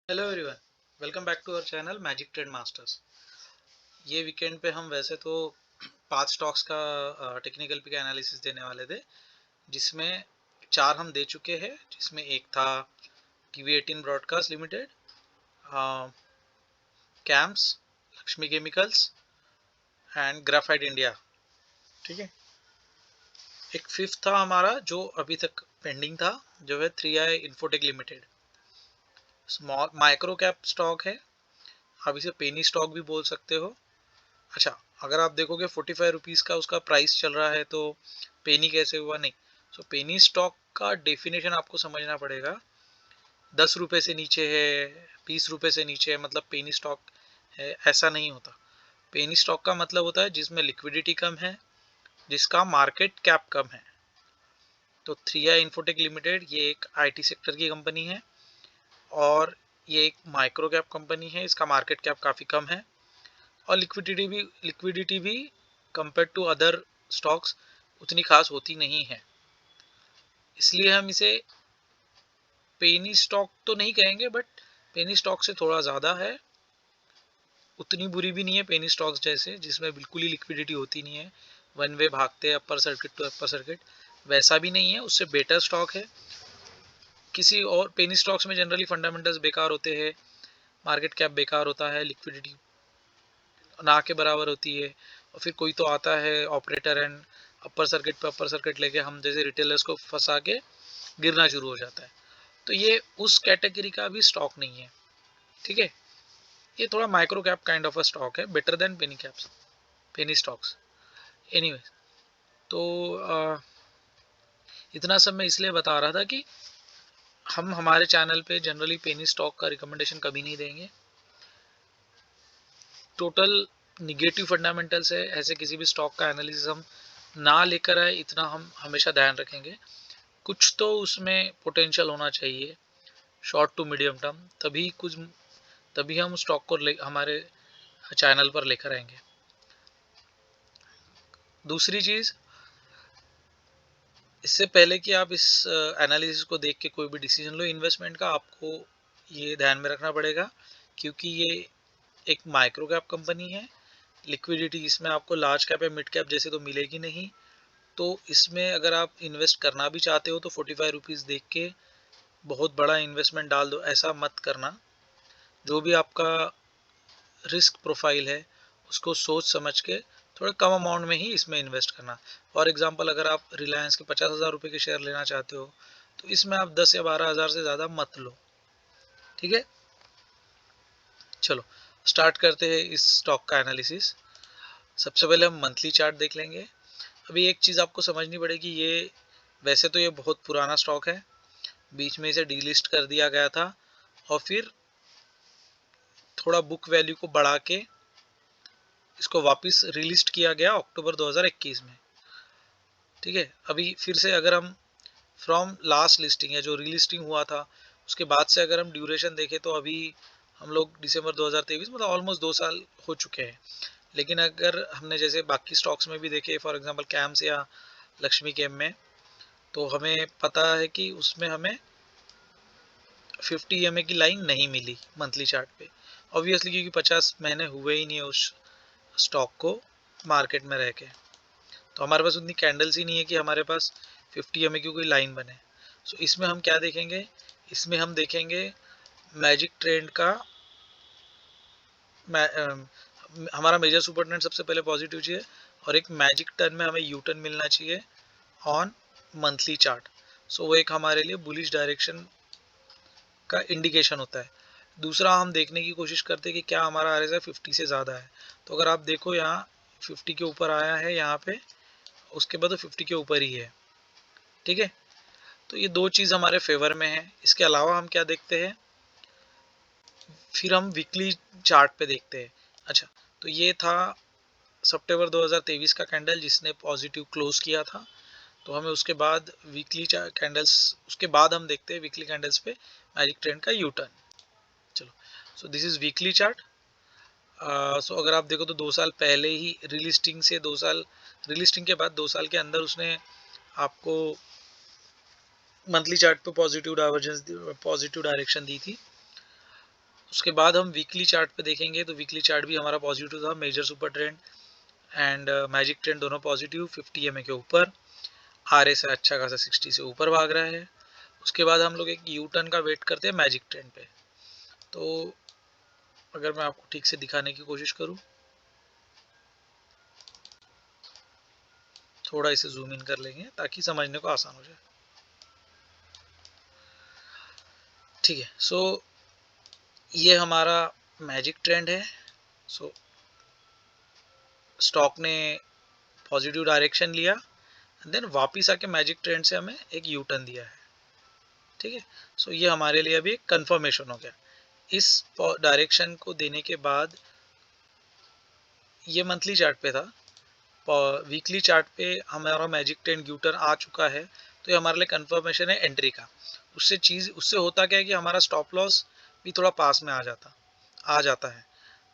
Hello everyone, welcome back to our channel magic trade masters. ये weekend पे हम वैसे तो 5 स्टॉक्स का टेक्निकल पिक एनालिसिस देने वाले थे, जिसमें 4 हम दे चुके हैं। जिसमें एक था TV18 broadcast limited, camps, Lakshmi chemicals and graphite India. ठीक है। एक फिफ्थ था हमारा जो अभी तक पेंडिंग था, जो है 3i infotech limited. Small micro cap stock है, आप इसे पेनी स्टॉक भी बोल सकते हो। अच्छा, अगर आप देखोगे 45 रुपीज़ का उसका प्राइस चल रहा है तो पेनी कैसे हुआ? नहीं। सो पेनी स्टॉक का डेफिनेशन आपको समझना पड़ेगा। 10 रुपये से नीचे है, 20 रुपये से नीचे है, मतलब पेनी स्टॉक है, ऐसा नहीं होता। पेनी स्टॉक का मतलब होता है जिसमें लिक्विडिटी कम है, जिसका मार्केट कैप कम है। तो 3i इन्फोटेक लिमिटेड ये एक आईटी सेक्टर की कंपनी है और ये एक माइक्रो कैप कंपनी है। इसका मार्केट कैप काफ़ी कम है और लिक्विडिटी भी कंपेयर टू अदर स्टॉक्स उतनी खास होती नहीं है। इसलिए हम इसे पेनी स्टॉक तो नहीं कहेंगे, बट पेनी स्टॉक से थोड़ा ज़्यादा है। उतनी बुरी भी नहीं है पेनी स्टॉक्स जैसे, जिसमें बिल्कुल ही लिक्विडिटी होती नहीं है, वन वे भागते हैं upper circuit to upper circuit, वैसा भी नहीं है। उससे बेटर स्टॉक है। किसी और पेनी स्टॉक्स में जनरली फंडामेंटल्स बेकार होते हैं, मार्केट कैप बेकार होता है, लिक्विडिटी ना के बराबर होती है, और फिर कोई तो आता है ऑपरेटर एंड अपर सर्किट पे अपर सर्किट लेके हम जैसे रिटेलर्स को फंसा के गिरना शुरू हो जाता है। तो ये उस कैटेगरी का भी स्टॉक नहीं है। ठीक है। ये थोड़ा micro cap kind of a stock है, बेटर देन पेनी कैप्स, पेनी स्टॉक्स। एनीवे, तो इतना सब मैं इसलिए बता रहा था कि हम हमारे चैनल पे जनरली पेनी स्टॉक का रिकमेंडेशन कभी नहीं देंगे। टोटल निगेटिव फंडामेंटल्स है, ऐसे किसी भी स्टॉक का एनालिसिस हम ना लेकर आए, इतना हम हमेशा ध्यान रखेंगे। कुछ तो उसमें पोटेंशियल होना चाहिए शॉर्ट टू मीडियम टर्म, तभी हम स्टॉक को हमारे चैनल पर लेकर आएंगे। दूसरी चीज़, इससे पहले कि आप इस एनालिसिस को देख के कोई भी डिसीजन लो इन्वेस्टमेंट का, आपको ये ध्यान में रखना पड़ेगा, क्योंकि ये एक माइक्रो कैप कंपनी है। लिक्विडिटी इसमें आपको लार्ज कैप या मिड कैप जैसे तो मिलेगी नहीं। तो इसमें अगर आप इन्वेस्ट करना भी चाहते हो तो 45 रुपीज़ देख के बहुत बड़ा इन्वेस्टमेंट डाल दो, ऐसा मत करना। जो भी आपका रिस्क प्रोफाइल है उसको सोच समझ के थोड़े कम अमाउंट में ही इसमें इन्वेस्ट करना। फॉर एग्जांपल, अगर आप रिलायंस के 50,000 रुपये के शेयर लेना चाहते हो तो इसमें आप 10 या 12,000 से ज़्यादा मत लो। ठीक है। चलो स्टार्ट करते हैं इस स्टॉक का एनालिसिस। सबसे पहले हम मंथली चार्ट देख लेंगे। अभी एक चीज़ आपको समझनी पड़ेगी, ये वैसे तो ये बहुत पुराना स्टॉक है, बीच में इसे डीलिस्ट कर दिया गया था और फिर थोड़ा बुक वैल्यू को बढ़ा के इसको वापस रिलिस्ट किया गया अक्टूबर 2021 में। ठीक है। अभी फिर से अगर हम फ्रॉम लास्ट लिस्टिंग या जो रीलिस्टिंग हुआ था उसके बाद से अगर हम ड्यूरेशन देखें तो अभी हम लोग दिसंबर 2023, मतलब ऑलमोस्ट 2 साल हो चुके हैं। लेकिन अगर हमने जैसे बाकी स्टॉक्स में भी देखे, फॉर एग्जांपल कैम्स या लक्ष्मी कैम में, तो हमें पता है कि उसमें हमें 50 EMA की लाइन नहीं मिली मंथली चार्ट पे, ऑब्वियसली क्योंकि 50 महीने हुए ही नहीं उस स्टॉक को मार्केट में रह के। तो हमारे पास उतनी कैंडल्स ही नहीं है कि हमारे पास 50 EMA की कोई लाइन बने। सो इसमें हम क्या देखेंगे? इसमें हम देखेंगे मैजिक ट्रेंड का हमारा मेजर सुपर ट्रेंड सबसे पहले पॉजिटिव चाहिए, और एक मैजिक टर्न में हमें यू टर्न मिलना चाहिए ऑन मंथली चार्ट। सो वो एक हमारे लिए बुलिश डायरेक्शन का इंडिकेशन होता है। दूसरा, हम देखने की कोशिश करते हैं कि क्या हमारा RSI 50 से ज़्यादा है। तो अगर आप देखो यहाँ 50 के ऊपर आया है यहाँ पे, उसके बाद तो 50 के ऊपर ही है। ठीक है। तो ये दो चीज़ हमारे फेवर में है। इसके अलावा हम क्या देखते हैं, फिर हम वीकली चार्ट पे देखते हैं। अच्छा, तो ये था सितंबर 2023 का कैंडल जिसने पॉजिटिव क्लोज किया था। तो हमें उसके बाद वीकली कैंडल्स, उसके बाद हम देखते हैं वीकली कैंडल्स पे मैजिक ट्रेंड का यू टर्न। चलो, so this is weekly chart. So अगर आप देखो तो 2 साल पहले ही रिलिस्टिंग से 2 साल, रिलिस्टिंग के बाद 2 साल के अंदर उसने आपको मंथली चार्ट पे पॉजिटिव डायरेक्शन दी थी। उसके बाद हम वीकली चार्ट पे देखेंगे तो वीकली चार्ट भी हमारा पॉजिटिव था, major super trend and magic trend दोनों पॉजिटिव 50 EMA के ऊपर, RSI अच्छा खासा 60 से ऊपर भाग रहा है। उसके बाद हम लोग एक यू टर्न का वेट करते हैं मैजिक ट्रेंड पे। तो अगर मैं आपको ठीक से दिखाने की कोशिश करूं, थोड़ा इसे जूम इन कर लेंगे ताकि समझने को आसान हो जाए। ठीक है, सो ये हमारा मैजिक ट्रेंड है। सो स्टॉक ने पॉजिटिव डायरेक्शन लिया, देन वापिस आके मैजिक ट्रेंड से हमें एक यू टर्न दिया है। ठीक है, सो ये हमारे लिए अभी एक कंफर्मेशन हो गया। इस डायरेक्शन को देने के बाद ये मंथली चार्ट पे था, वीकली चार्ट पे हमारा मैजिक ट्रेंड यू टर्न आ चुका है, तो ये हमारे लिए कंफर्मेशन है एंट्री का। उससे होता क्या है कि हमारा स्टॉप लॉस भी थोड़ा पास में आ जाता है।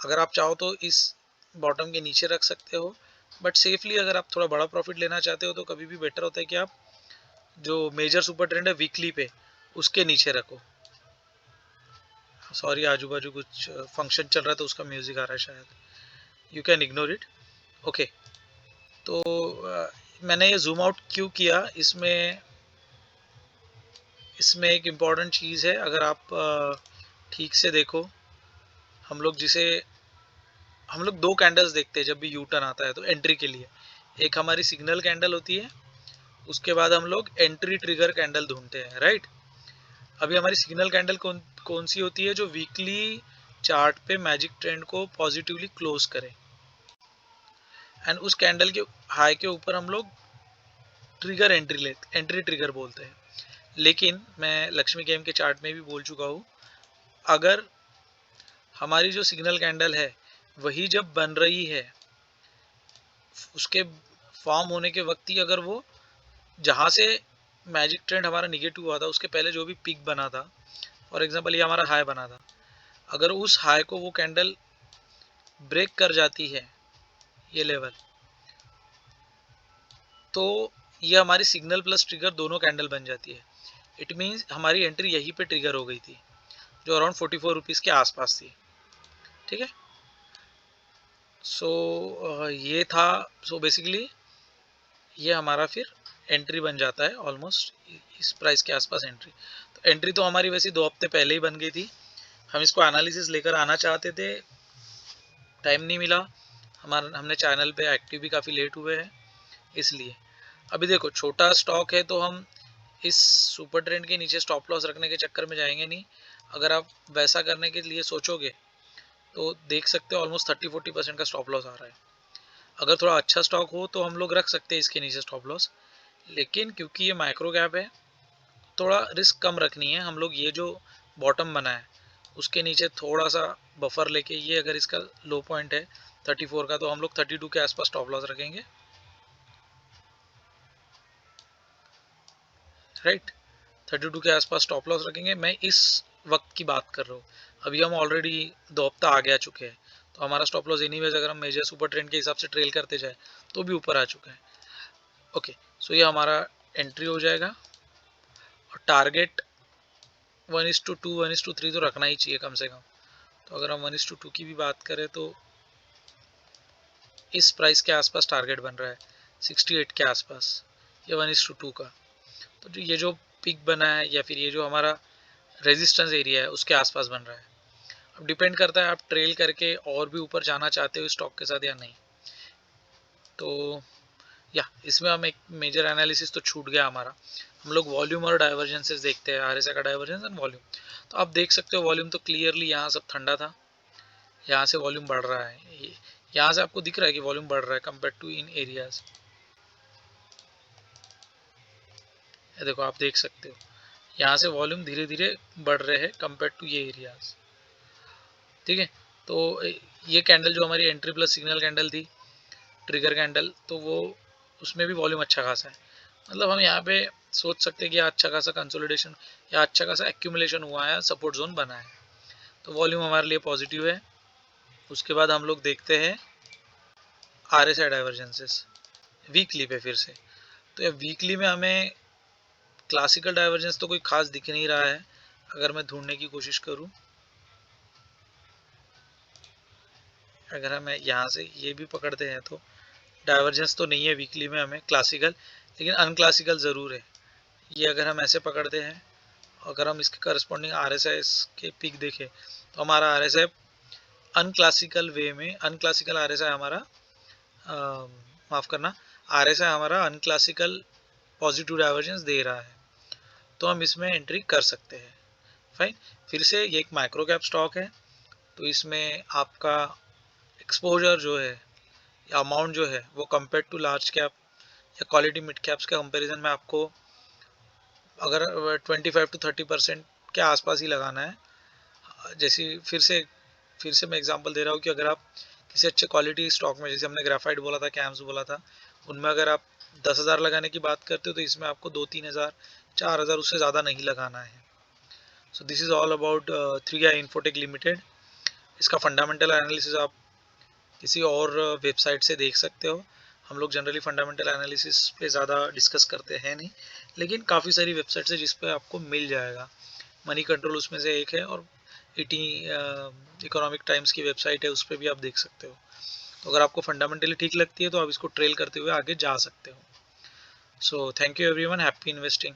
अगर आप चाहो तो इस बॉटम के नीचे रख सकते हो, बट सेफली अगर आप थोड़ा बड़ा प्रॉफिट लेना चाहते हो तो कभी भी बेटर होता है कि आप जो मेजर सुपर ट्रेंड है वीकली पे उसके नीचे रखो। सॉरी, आजू बाजू कुछ फंक्शन चल रहा है तो उसका म्यूजिक आ रहा है शायद, you can ignore it. Okay, तो मैंने ये जूम आउट क्यों किया, इसमें एक इम्पॉर्टेंट चीज़ है। अगर आप ठीक से देखो, हम लोग दो कैंडल्स देखते हैं जब भी यू टर्न आता है तो एंट्री के लिए। एक हमारी सिग्नल कैंडल होती है, उसके बाद हम लोग एंट्री ट्रिगर कैंडल ढूंढते हैं, राइट। अभी हमारी सिग्नल कैंडल कौन सी होती है, जो वीकली चार्ट पे मैजिक ट्रेंड को पॉजिटिवली क्लोज करे, एंड उस कैंडल के हाई के ऊपर हम लोग एंट्री ट्रिगर बोलते हैं। लेकिन मैं लक्ष्मी गेम के चार्ट में भी बोल चुका हूँ, अगर हमारी जो सिग्नल कैंडल है वही जब बन रही है, उसके फॉर्म होने के वक्त ही अगर वो जहाँ से मैजिक ट्रेंड हमारा निगेटिव हुआ था उसके पहले जो भी पीक बना था, फॉर एग्जांपल ये हमारा हाई बना था, अगर उस हाई को वो कैंडल ब्रेक कर जाती है, ये लेवल, तो ये हमारी सिग्नल प्लस ट्रिगर दोनों कैंडल बन जाती है। इट मीन्स हमारी एंट्री यहीं पे ट्रिगर हो गई थी, जो अराउंड 44 रुपीज़ के आसपास थी। ठीक है, सो ये था। सो बेसिकली ये हमारा फिर एंट्री बन जाता है ऑलमोस्ट इस प्राइस के आसपास एंट्री। तो एंट्री तो हमारी वैसे 2 हफ्ते पहले ही बन गई थी, हम इसको एनालिसिस लेकर आना चाहते थे, टाइम नहीं मिला। हमने चैनल पे एक्टिव भी काफ़ी लेट हुए हैं, इसलिए अभी देखो छोटा स्टॉक है तो हम इस सुपर ट्रेंड के नीचे स्टॉप लॉस रखने के चक्कर में जाएंगे नहीं। अगर आप वैसा करने के लिए सोचोगे तो देख सकते हो ऑलमोस्ट 30-40% का स्टॉप लॉस आ रहा है। अगर थोड़ा अच्छा स्टॉक हो तो हम लोग रख सकते हैं इसके नीचे स्टॉप लॉस, लेकिन क्योंकि ये माइक्रो कैप है थोड़ा रिस्क कम रखनी है। हम लोग ये जो बॉटम बना है उसके नीचे थोड़ा सा बफर लेके, ये अगर इसका लो पॉइंट है 34 का तो हम लोग 32 के आसपास स्टॉप लॉस रखेंगे, राइट। 32 के आसपास स्टॉप लॉस रखेंगे। मैं इस वक्त की बात कर रहा हूँ, अभी हम ऑलरेडी 2 हफ्ता आगे आ चुके हैं, तो हमारा स्टॉप लॉस एनीवेज अगर हम मेजर सुपर ट्रेंड के हिसाब से ट्रेल करते जाए तो भी ऊपर आ चुका है। ओके, सो ये हमारा एंट्री हो जाएगा, और टारगेट 1:2 1:3 तो रखना ही चाहिए कम से कम। तो अगर हम 1:2 की भी बात करें तो इस प्राइस के आसपास टारगेट बन रहा है 68 के आसपास, या 1:2 का। तो जो ये जो पिक बना है या फिर ये जो हमारा रेजिस्टेंस एरिया है उसके आसपास बन रहा है। अब डिपेंड करता है आप ट्रेल करके और भी ऊपर जाना चाहते हो स्टॉक के साथ या नहीं। तो या इसमें हम एक मेजर एनालिसिस तो छूट गया हमारा। हम लोग वॉल्यूम और डाइवर्जेंसेस देखते हैं, आरएसआई का डाइवर्जेंस एंड वॉल्यूम। तो आप देख सकते हो वॉल्यूम तो क्लियरली यहाँ सब ठंडा था, यहाँ से वॉल्यूम बढ़ रहा है, यहाँ से आपको दिख रहा है कि वॉल्यूम बढ़ रहा है कंपेयर टू इन एरियाज। देखो आप देख सकते हो यहाँ से वॉल्यूम धीरे धीरे बढ़ रहे हैं कंपेयर टू ये एरियाज। ठीक है, तो ये कैंडल जो हमारी एंट्री प्लस सिग्नल कैंडल थी, ट्रिगर कैंडल, तो वो उसमें भी वॉल्यूम अच्छा खासा है। मतलब हम यहाँ पे सोच सकते हैं कि अच्छा खासा कंसोलिडेशन या अच्छा खासा एक्यूमुलेशन हुआ है, सपोर्ट जोन बना है, तो वॉल्यूम हमारे लिए पॉजिटिव है। उसके बाद हम लोग देखते हैं आरएसआई डाइवर्जेंसेस वीकली पे फिर से। तो ये वीकली में हमें क्लासिकल डाइवर्जेंस तो कोई खास दिख नहीं रहा है। अगर मैं ढूंढने की कोशिश करूँ अगर हम यहाँ से ये भी पकड़ते हैं तो डाइवर्जेंस तो नहीं है वीकली में हमें क्लासिकल, लेकिन अनक्लासिकल ज़रूर है। ये अगर हम ऐसे पकड़ते हैं, अगर हम इसके करस्पॉन्डिंग RSI के पिक देखें तो हमारा RSI अनक्लासिकल वे में, अनक्लासिकल RSI हमारा माफ़ करना, RSI हमारा अनक्लासिकल पॉजिटिव डाइवर्जेंस दे रहा है, तो हम इसमें एंट्री कर सकते हैं। फाइन। फिर से ये एक माइक्रो कैप स्टॉक है, तो इसमें आपका एक्सपोजर जो है या अमाउंट जो है वो कंपेयर टू लार्ज कैप या क्वालिटी मिड कैप्स के कंपैरिजन में आपको अगर 25 to 30% के आसपास ही लगाना है। जैसे फिर से मैं एग्जांपल दे रहा हूँ कि अगर आप किसी अच्छे क्वालिटी स्टॉक में, जैसे हमने ग्राफाइट बोला था, कैम्स बोला था, उनमें अगर आप 10,000 लगाने की बात करते हो तो इसमें आपको 2-3 हज़ार 4 हज़ार उससे ज़्यादा नहीं लगाना है। So this is all about 3i infotech limited. इसका फंडामेंटल एनालिसिस आप किसी और वेबसाइट से देख सकते हो। हम लोग जनरली फंडामेंटल एनालिसिस पे ज़्यादा डिस्कस करते हैं नहीं, लेकिन काफ़ी सारी वेबसाइट्स है जिस पे आपको मिल जाएगा। मनी कंट्रोल उसमें से एक है, और इटी इकोनॉमिक टाइम्स की वेबसाइट है, उस पर भी आप देख सकते हो। तो अगर आपको फंडामेंटली ठीक लगती है तो आप इसको ट्रेल करते हुए आगे जा सकते हो। So thank you everyone, happy investing.